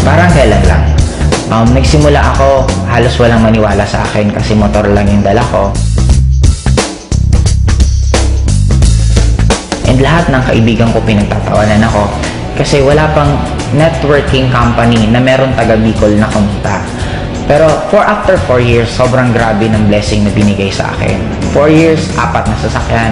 Parang kailan lang. Nagsimula ako, halos walang maniwala sa akin kasi motor lang yung dala ko. And lahat ng kaibigan ko pinagtatawanan ako kasi wala pang networking company na meron taga Bicol na kumita. Pero after 4 years, sobrang grabe ng blessing na binigay sa akin. 4 years, 4 na sasakyan.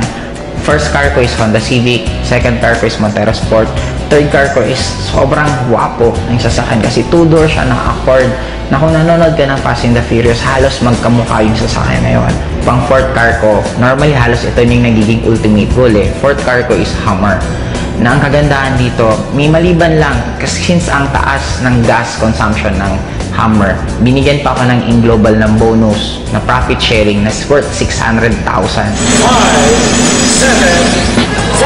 First car ko is Honda Civic, second car ko is Montero Sport, third car ko is sobrang guwapo ng sasakyan kasi 2-door siya, naka-accord, na kung nanonood ka ng Fast and the Furious, halos magkamukha yung sasakyan na yun. Pang fourth car ko, normally halos ito yung nagiging ultimate goal eh. Fourth car ko is Hummer. Na ang kagandahan dito, may maliban lang kasi since ang taas ng gas consumption ng Hummer, binigyan pa ako ng Inglobal ng bonus na profit sharing na worth 600,000. 5, 7, 5,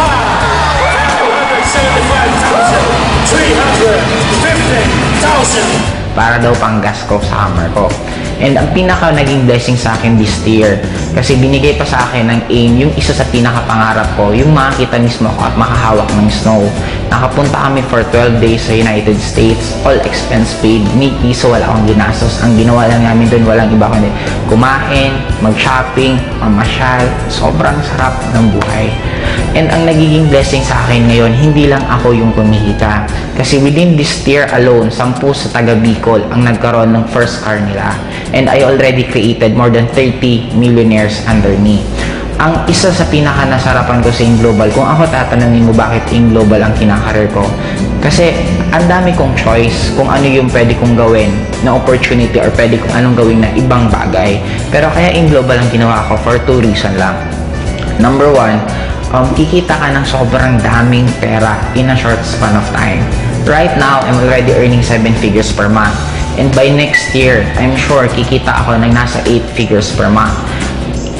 350,000. Para daw pang gas ko sa Hummer ko. And ang pinaka naging blessing sa akin this year, kasi binigay pa sa akin ng AIM yung isa sa pinaka-pangarap ko, yung makakita mismo ako at makahawak ng snow. Nakapunta kami for 12 days sa United States, all expense paid, may piso, wala akong ginastos. Ang ginawa lang namin doon, walang iba kundi kumain, mag-shopping, mamasyal, sobrang sarap ng buhay. And ang nagiging blessing sa akin ngayon, hindi lang ako yung kumikita. Kasi within this year alone, 10 sa taga Bicol ang nagkaroon ng first car nila. And I already created more than 30 millionaires under me. Ang isa sa pinaka-nasarapan ko sa AIM Global, kung ako tatanungin mo bakit AIM Global ang kinakareer ko, kasi ang dami kong choice kung ano yung pwede kong gawin na opportunity or pwede kong anong gawin na ibang bagay. Pero kaya AIM Global ang ginawa ko for 2 reasons lang. Number 1, kikita ka ng sobrang daming pera in a short span of time. Right now, I'm already earning 7 figures per month. And by next year, I'm sure kikita ako ng nasa 8 figures per month.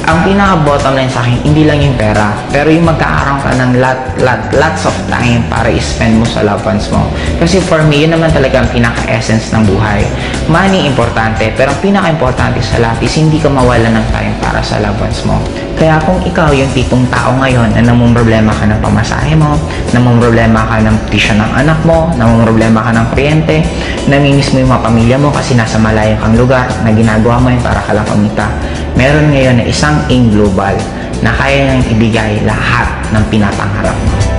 Ang pinaka-bottom line sa akin, hindi lang yung pera, pero yung magkakaroon ka ng lots of time para i-spend mo sa loved ones mo. Kasi for me, yun naman talaga ang pinaka-essence ng buhay. Money, importante, pero ang pinaka-importante sa lahat is hindi ka mawala ng time para sa loved ones mo. Kaya kung ikaw yung tipong tao ngayon na namumroblema ka ng pamasahe mo, namumroblema ka ng tuition ng anak mo, namumroblema ka ng kuryente, namimiss mo yung mga pamilya mo kasi nasa malayo kang lugar na ginagawa mo yun para ka lang kumita, meron ngayon na isang AIM Global na kaya nang ibigay lahat ng pinapangarap mo.